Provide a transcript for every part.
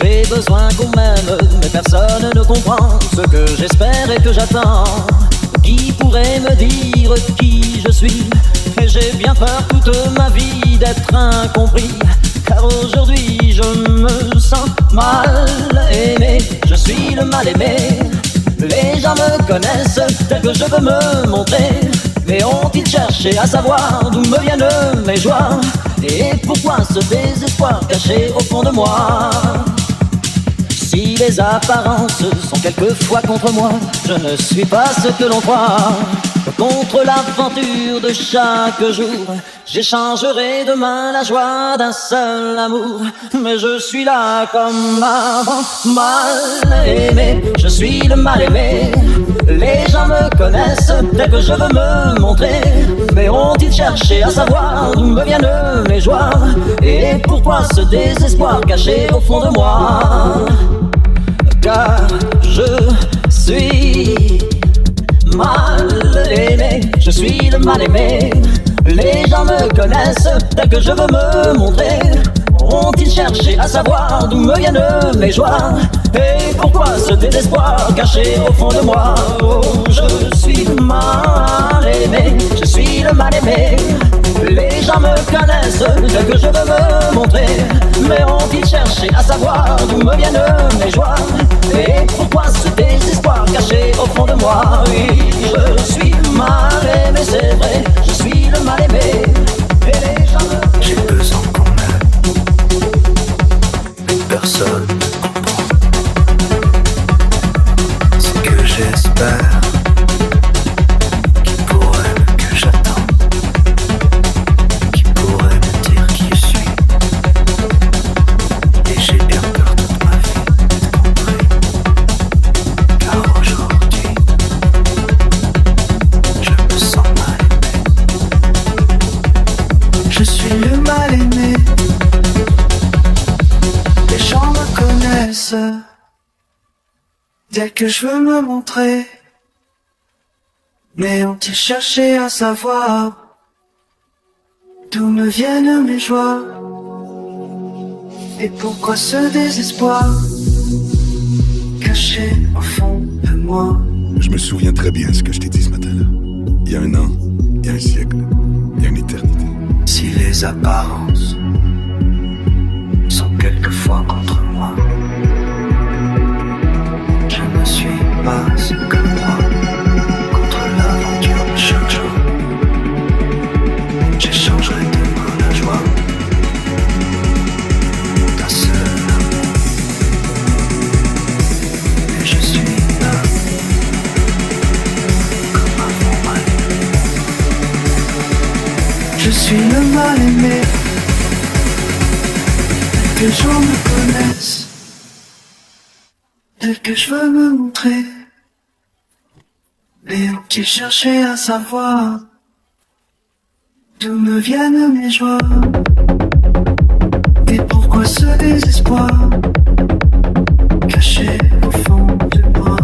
J'ai besoin qu'on m'aime, mais personne ne comprend ce que j'espère et que j'attends. Qui pourrait me dire qui je suis? Et j'ai bien peur toute ma vie d'être incompris, car aujourd'hui je me sens mal aimé. Je suis le mal aimé. Les gens me connaissent tel que je veux me montrer, mais ont-ils cherché à savoir d'où me viennent mes joies? Et pourquoi ce désespoir caché au fond de moi? Si les apparences sont quelquefois contre moi, je ne suis pas ce que l'on croit. Contre l'aventure de chaque jour, j'échangerai demain la joie d'un seul amour. Mais je suis là comme avant, mal aimé. Je suis le mal aimé. Les gens me connaissent tel que je veux me montrer, mais ont-ils cherché à savoir d'où me viennent mes joies? Et pourquoi ce désespoir caché au fond de moi? Car je suis mal aimé, je suis le mal aimé. Les gens me connaissent tel que je veux me montrer. Ont-ils cherché à savoir d'où me viennent mes joies? Et pourquoi ce désespoir caché au fond de moi? Oh, je suis mal aimé, je suis le mal aimé. Les gens me connaissent tel que je veux me montrer, mais ont-ils cherché à savoir d'où me viennent mes joies? Et pourquoi ce désespoir caché au fond de moi? Oui, je suis mal aimé, c'est vrai, je suis le mal aimé. Et les gens me... J'ai besoin qu'on m'aime, mais personne ne comprend ce que j'espère. Qui pourrait que j'attends? Qui pourrait me dire qui je suis? Et j'ai bien peur toute ma vie d'être compris, car aujourd'hui je me sens mal aimé. Je suis le mal aimé. Les gens me connaissent dès que je veux me montrer, mais ont-ils cherché à savoir d'où me viennent mes joies? Et pourquoi ce désespoir caché au fond de moi? Je me souviens très bien ce que je t'ai dit ce matin-là. Il y a un an, il y a un siècle, il y a une éternité. Si les apparences sont quelquefois contre moi, je ne suis pas ce que moi. Contre l'aventure de chaque jour, j'échangerai demain la joie d'un seul amour. Et je suis là comme avant mal aimé. Je suis le mal aimé. Que les gens me connaissent tel que je veux me montrer, mais ont-ils cherché à savoir d'où me viennent mes joies? Et pourquoi ce désespoir caché au fond de moi?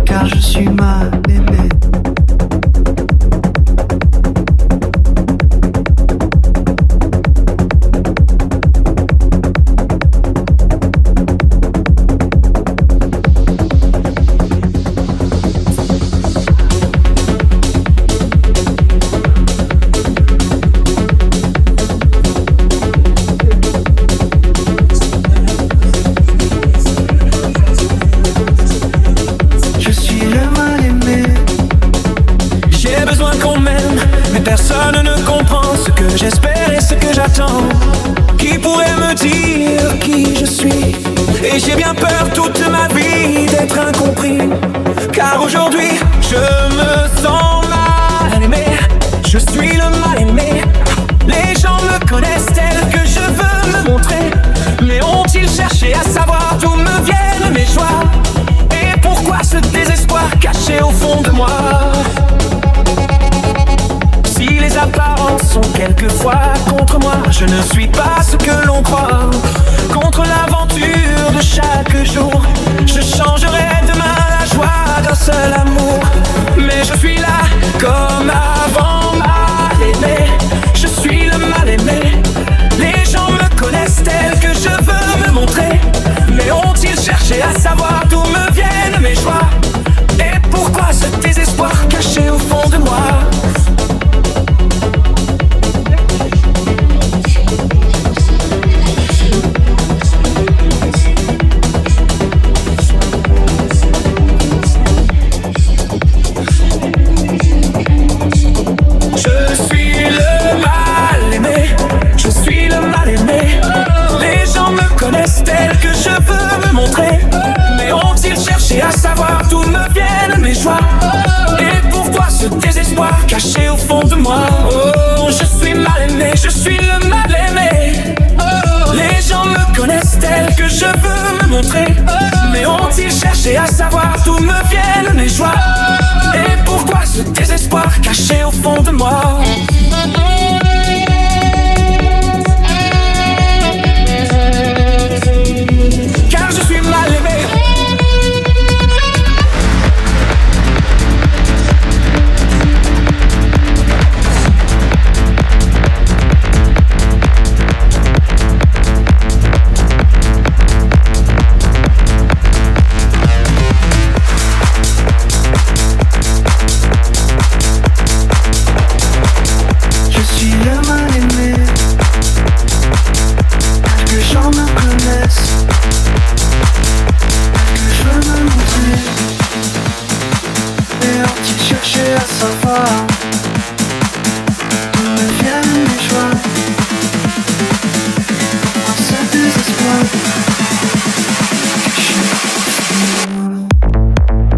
Car je suis mal aimé. Personne ne comprend ce que j'espère et ce que j'attends. Qui pourrait me dire qui je suis? Et j'ai bien peur toute ma vie d'être incompris, car aujourd'hui je me sens mal aimé. Je suis le mal aimé. Les gens me connaissent tel que je veux me montrer, mais ont-ils cherché à savoir d'où me viennent mes joies? Et pourquoi ce désespoir caché au fond de moi? Si les apparences sont quelquefois contre moi, je ne suis pas ce que l'on croit. Contre l'aventure de chaque jour, je changerai demain la joie d'un seul amour. Mais je suis là comme avant mal aimé. Je suis le à savoir d'où me viennent mes joies. Et pourquoi ce désespoir caché au fond de moi? Tel que je veux me montrer, mais ont-ils cherché à savoir d'où me viennent mes joies? Et pourquoi ce désespoir caché au fond de moi? Oh, je suis mal aimé, je suis le mal aimé. Les gens me connaissent tel que je veux me montrer, mais ont-ils cherché à savoir d'où me viennent mes joies? Et pourquoi ce désespoir caché au fond de moi? Car je suis mal aimé. Je suis le mal aimé. Que les gens me connaissent. Je veux me montrer. Et ont-ils cherché à savoir d'où me viennent mes joies? Ce désespoir caché au fond de moi.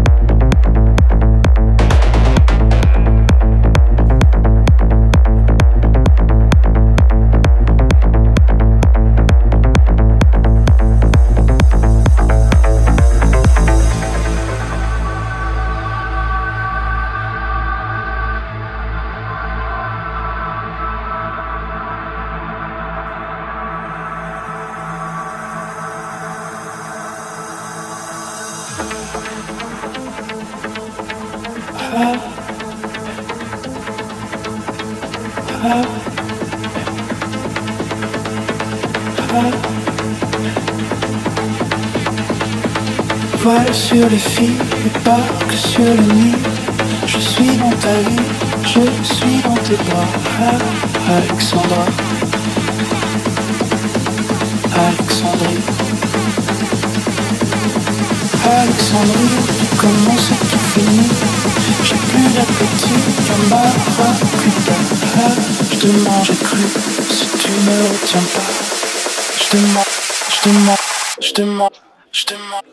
Voile sur les filles et barque sur le Nil. Je suis dans ta vie, je suis dans tes bras. Alexandra, Alexandrie, Alexandrie, tu commences et tu finis. J'ai plus d'appétit qu'un barracuda. Je te mange cru si tu ne retiens pas. Je te mens, je te mens, je te mens, je te mens.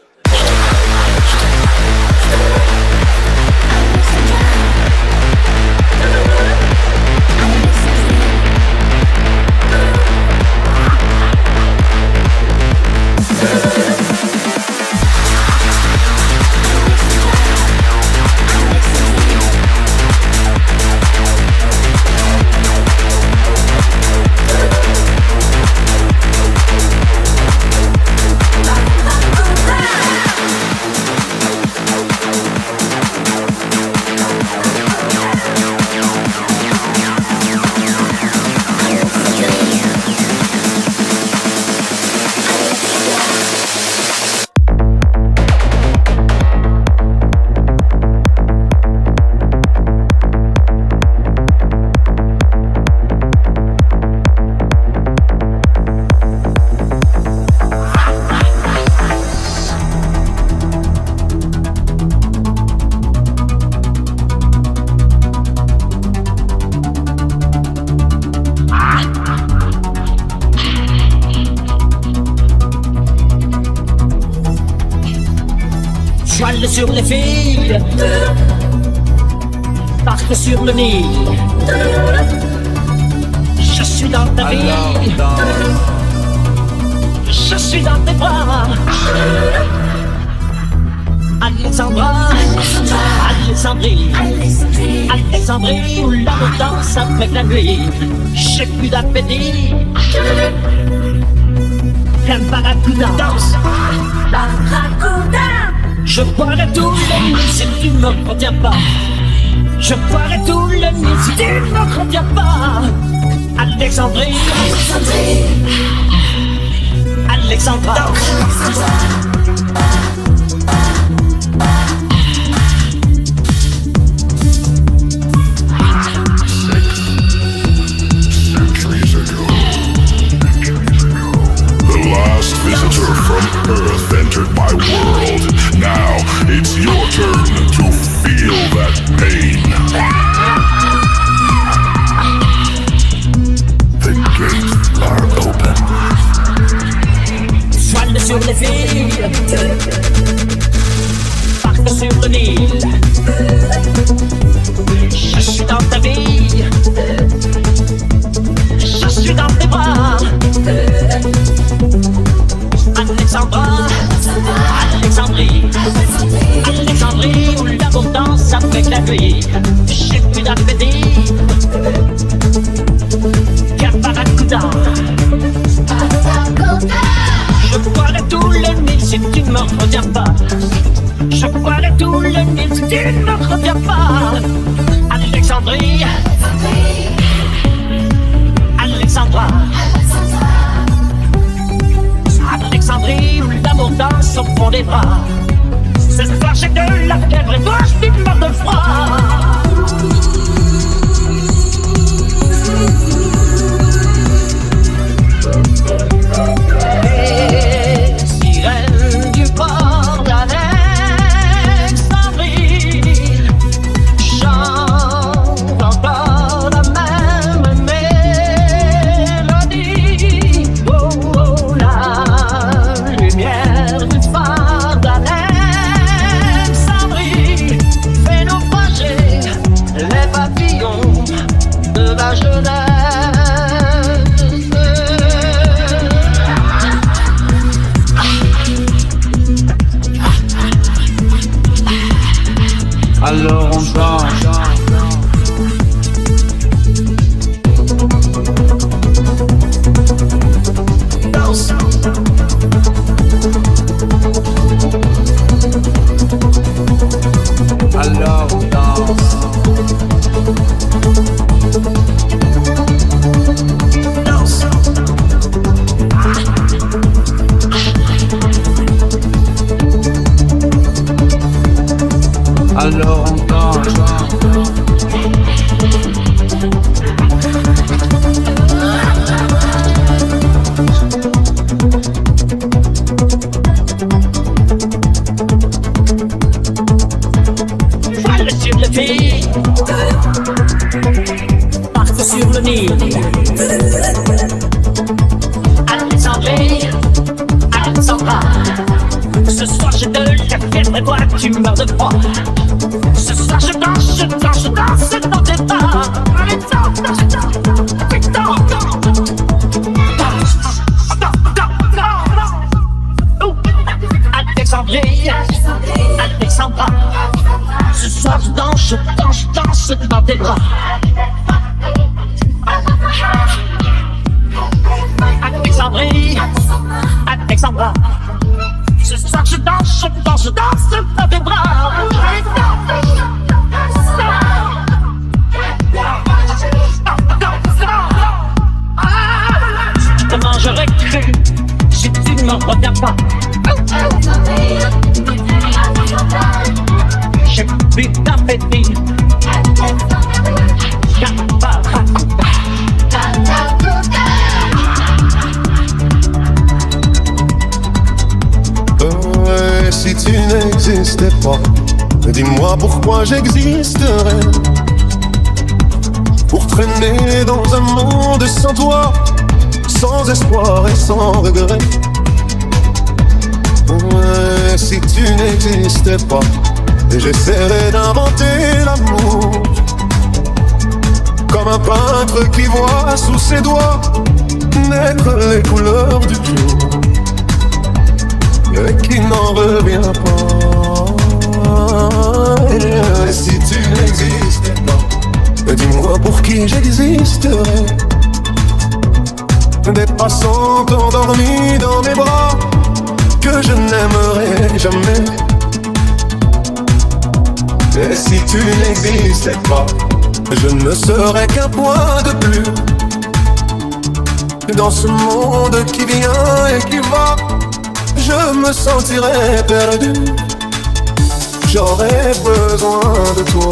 Voile sur les filles, barque sur le Nil. Je suis dans ta vie, je suis dans tes bras. Alexandra, Alexandrie, Alexandrie où l'amour danse avec la nuit. J'ai plus d'appétit qu'un barracuda danse. Barracuda. Je boirai tout le nuit si tu ne me retiens pas. Je boirai tout le nuit si tu ne me retiens pas. Alexandrie, Alexandrie, Alexandra. Alexandrie, Alexandra. Ce soir j'ai de la fièvre et toi tu meurs de froid. Ce soir je danse, je danse, je danse dans tes bras. Alexandra, Alexandrie, Alexandra. Ce soir je danse, je danse, je danse dans tes bras. Alexandrie, Alexandra. Ce soir je danse, je danse, je danse dans tes bras. Je te mangerai cru si tu ne m'en reviens pas. J'ai plus d'appétit. Si tu n'existais pas, dis-moi pourquoi j'existerais. Pour traîner dans un monde sans toi, sans espoir et sans regret. Si tu n'existais pas, j'essaierais d'inventer l'amour. Comme un peintre qui voit sous ses doigts naître les couleurs du jour et qui n'en revient pas. Et si tu n'existais pas, dis-moi pour qui j'existerais. Des passants endormis dans mes bras que je n'aimerais jamais. Et si tu n'existais pas, je ne serais qu'un point de plus dans ce monde qui vient et qui va. Je me sentirais perdu. J'aurais besoin de toi.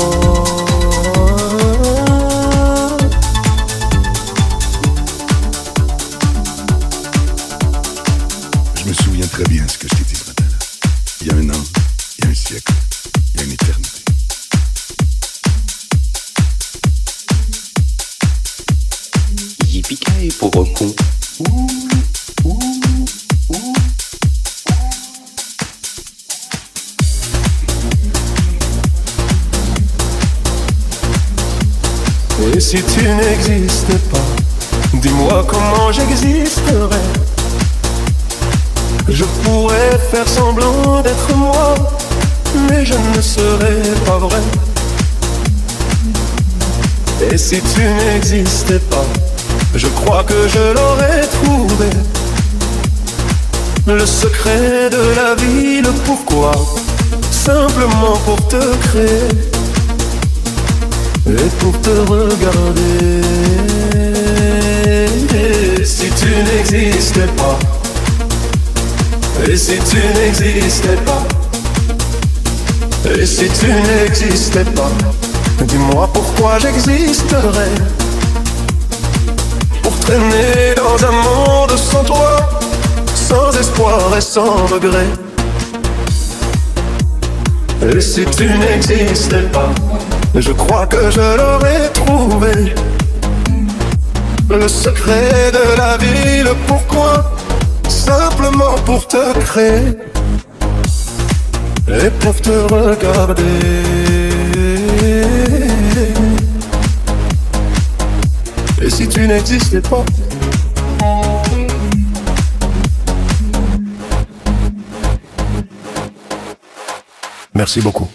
Je me souviens très bien ce que je t'ai dit ce matin. Il y a un an, il y a un siècle, il y a une éternité. Yippee-ki-yay, pauvre con. Et si tu n'existais pas, dis-moi comment j'existerais. Je pourrais faire semblant d'être moi, mais je ne serais pas vrai. Et si tu n'existais pas, je crois que je l'aurais trouvé. Le secret de la vie, le pourquoi, simplement pour te créer et pour te regarder. Et si tu n'existais pas, et si tu n'existais pas, et si tu n'existais pas, dis-moi pourquoi j'existerais. Pour traîner dans un monde sans toi, sans espoir et sans regret. Et si tu n'existais pas, je crois que je l'aurais trouvé. Le secret de la vie, le pourquoi, simplement pour te créer et pour te regarder. Et si tu n'existais pas, merci beaucoup.